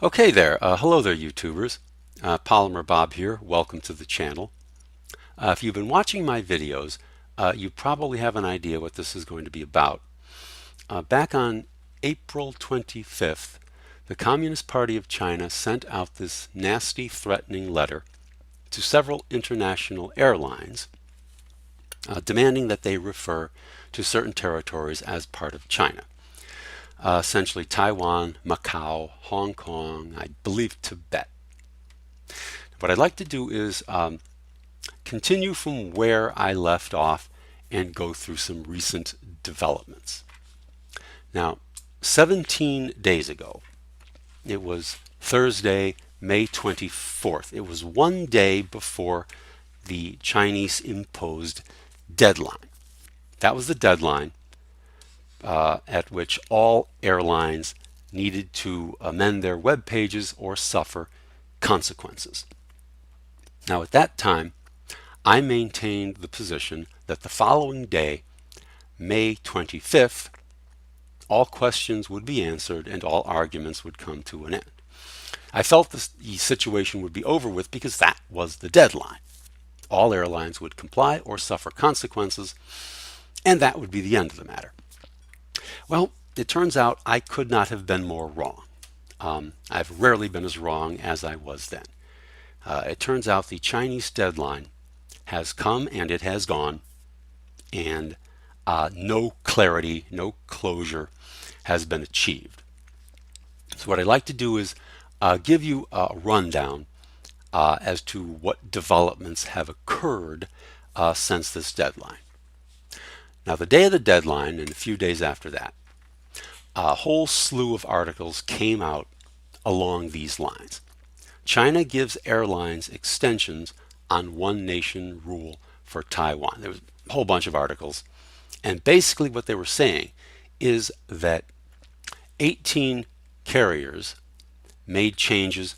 Okay there. Hello there, YouTubers. Polymer Bob here. Welcome to the channel. If you've been watching my videos, you probably have an idea what this is going to be about. Back on April 25th, the Communist Party of China sent out this nasty, threatening letter to several international airlines demanding that they refer to certain territories as part of China. Essentially Taiwan, Macau, Hong Kong, I believe Tibet. What I'd like to do is continue from where I left off and go through some recent developments. Now, 17 days ago, it was Thursday, May 24th. It was one day before the Chinese imposed deadline. That was the deadline at which all airlines needed to amend their web pages or suffer consequences. Now, at that time, I maintained the position that the following day, May 25th, all questions would be answered and all arguments would come to an end. I felt the situation would be over with because that was the deadline. All airlines would comply or suffer consequences, and that would be the end of the matter. Well, it turns out I could not have been more wrong. I've rarely been as wrong as I was then. It turns out the Chinese deadline has come and it has gone, and no clarity, no closure has been achieved. So what I'd like to do is give you a rundown as to what developments have occurred since this deadline. Now, the day of the deadline and a few days after that, a whole slew of articles came out along these lines. China gives airlines extensions on one nation rule for Taiwan. There was a whole bunch of articles, and basically what they were saying is that 18 carriers made changes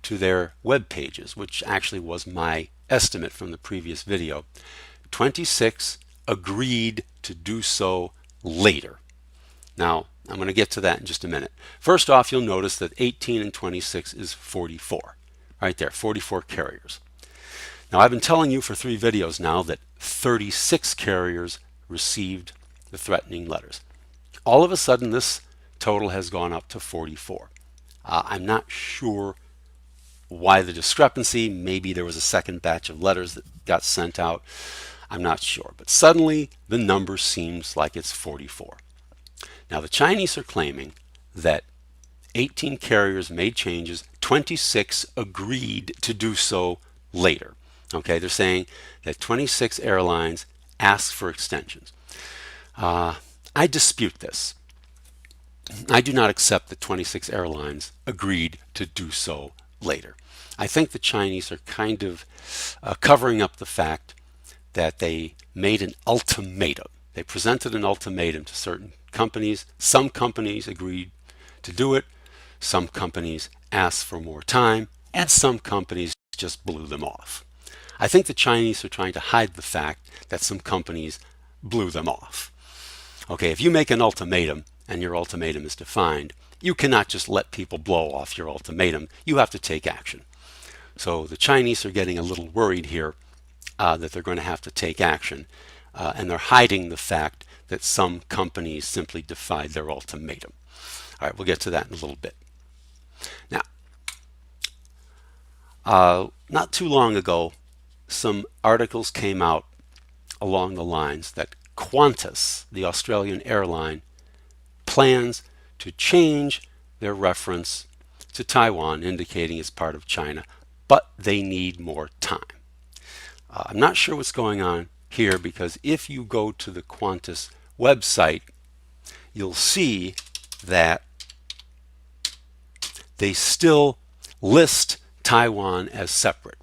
to their web pages, which actually was my estimate from the previous video. 26 agreed to do so later. Now, I'm going to get to that in just a minute. First off, you'll notice that 18 and 26 is 44. Right there, 44 carriers. Now, I've been telling you for 3 videos now that 36 carriers received the threatening letters. All of a sudden, this total has gone up to 44. I'm not sure why the discrepancy. Maybe there was a second batch of letters that got sent out. I'm not sure. But suddenly, the number seems like it's 44. Now, the Chinese are claiming that 18 carriers made changes, 26 agreed to do so later. Okay, they're saying that 26 airlines asked for extensions. I dispute this. I do not accept that 26 airlines agreed to do so later. I think the Chinese are kind of covering up the fact that they made an ultimatum. They presented an ultimatum to certain companies. Some companies agreed to do it. Some companies asked for more time, and some companies just blew them off. I think the Chinese are trying to hide the fact that some companies blew them off. Okay, if you make an ultimatum and your ultimatum is defined, you cannot just let people blow off your ultimatum. You have to take action. So the Chinese are getting a little worried here that they're going to have to take action, and they're hiding the fact that some companies simply defied their ultimatum. All right, we'll get to that in a little bit. Now, not too long ago, some articles came out along the lines that Qantas, the Australian airline, plans to change their reference to Taiwan, indicating it's part of China, but they need more time. I'm not sure what's going on here, because if you go to the Qantas website, you'll see that they still list Taiwan as separate.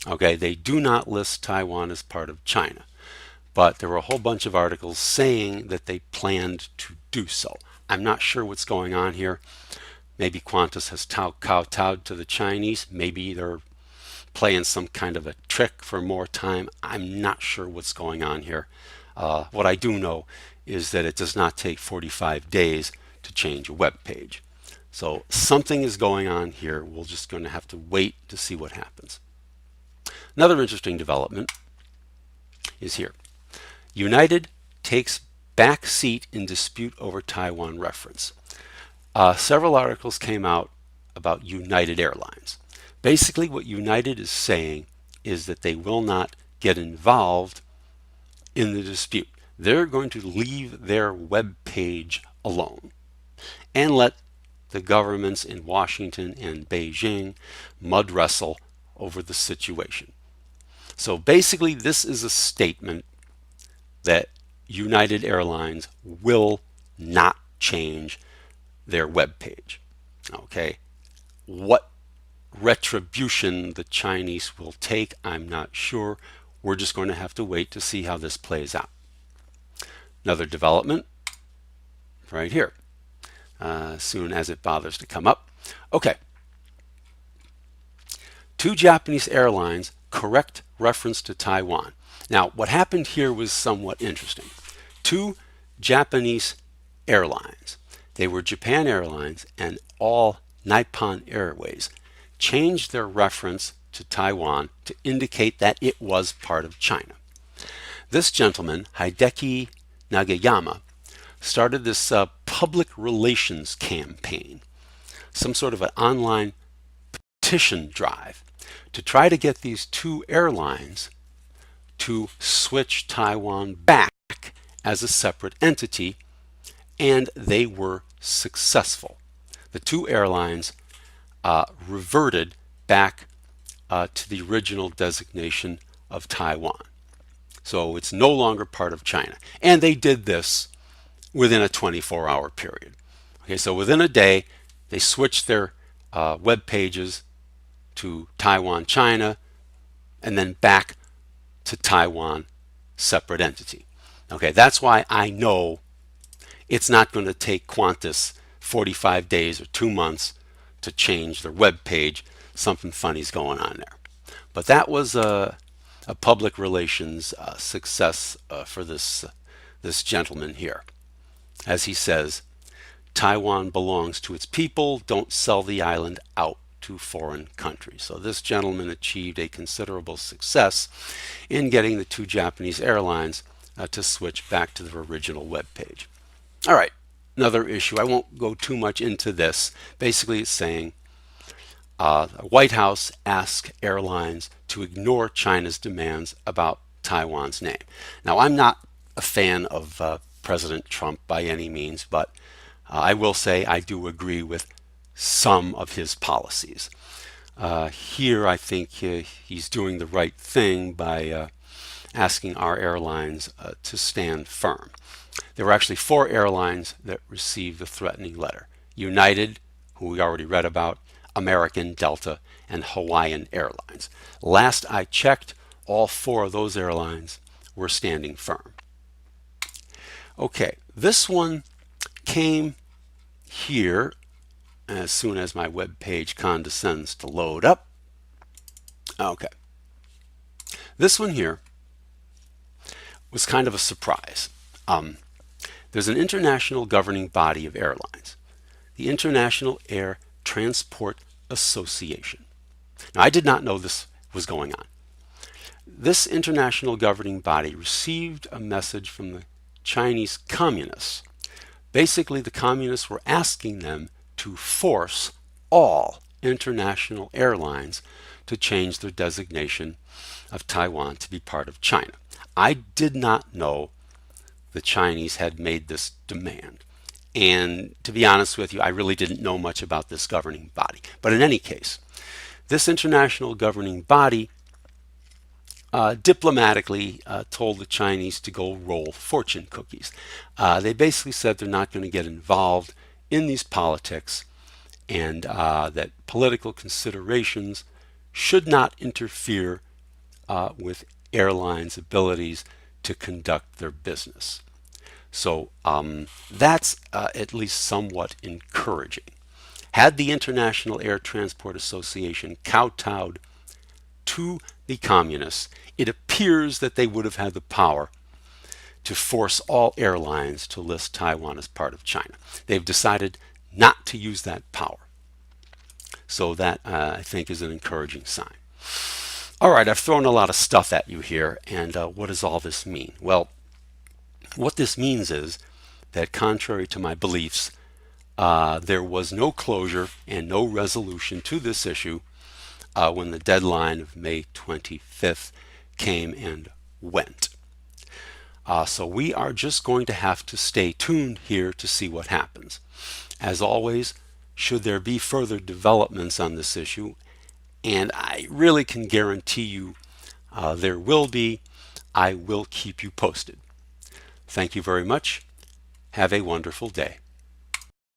Okay, they do not list Taiwan as part of China, but there were a whole bunch of articles saying that they planned to do so. I'm not sure what's going on here. Maybe Qantas has kowtowed to the Chinese. Maybe they're playing some kind of a trick for more time. I'm not sure what's going on here. What I do know is that it does not take 45 days to change a web page. So something is going on here. We're just going to have to wait to see what happens. Another interesting development is here. United takes back seat in dispute over Taiwan reference. Several articles came out about United Airlines. Basically, what United is saying is that they will not get involved in the dispute. They're going to leave their web page alone and let the governments in Washington and Beijing mud wrestle over the situation. So basically, this is a statement that United Airlines will not change their web page. Okay, what retribution the Chinese will take, I'm not sure. We're just going to have to wait to see how this plays out. Another development right here, as soon as it bothers to come up. Okay, 2 Japanese airlines correct reference to Taiwan. Now, what happened here was somewhat interesting. 2 Japanese airlines, they were Japan Airlines and All Nippon Airways, changed their reference to Taiwan to indicate that it was part of China. This gentleman, Hideki Nagayama, started this public relations campaign, some sort of an online petition drive, to try to get these 2 airlines to switch Taiwan back as a separate entity, and they were successful. The 2 airlines reverted back to the original designation of Taiwan. So it's no longer part of China. And they did this within a 24-hour period. Okay, so within a day, they switched their web pages to Taiwan, China, and then back to Taiwan, separate entity. Okay, that's why I know it's not going to take Qantas 45 days or 2 months to change their web page. Something funny's going on there. But that was a public relations success for this gentleman here. As he says, Taiwan belongs to its people. Don't sell the island out to foreign countries. So this gentleman achieved a considerable success in getting the 2 Japanese airlines to switch back to their original web page. All right, another issue. I won't go too much into this. Basically, it's saying the White House asked airlines to ignore China's demands about Taiwan's name. Now, I'm not a fan of President Trump by any means, but I will say I do agree with some of his policies. Here, I think he's doing the right thing by asking our airlines to stand firm. There were actually 4 airlines that received the threatening letter. United, who we already read about, American, Delta, and Hawaiian Airlines. Last I checked, all 4 of those airlines were standing firm. Okay, this one came here as soon as my web page condescends to load up. Okay, this one here was kind of a surprise. There's an international governing body of airlines, the International Air Transport Association. Now, I did not know this was going on. This international governing body received a message from the Chinese communists. Basically, the communists were asking them to force all international airlines to change their designation of Taiwan to be part of China. I did not know the Chinese had made this demand. And to be honest with you, I really didn't know much about this governing body. But in any case, this international governing body diplomatically told the Chinese to go roll fortune cookies. They basically said they're not going to get involved in these politics, and that political considerations should not interfere with airlines' abilities to conduct their business. So that's at least somewhat encouraging. Had the International Air Transport Association kowtowed to the communists, it appears that they would have had the power to force all airlines to list Taiwan as part of China. They've decided not to use that power. So that I think is an encouraging sign. All right, I've thrown a lot of stuff at you here, and what does all this mean? Well, what this means is that contrary to my beliefs, there was no closure and no resolution to this issue when the deadline of May 25th came and went. So we are just going to have to stay tuned here to see what happens. As always, should there be further developments on this issue, and I really can guarantee you there will be, I will keep you posted. Thank you very much. Have a wonderful day.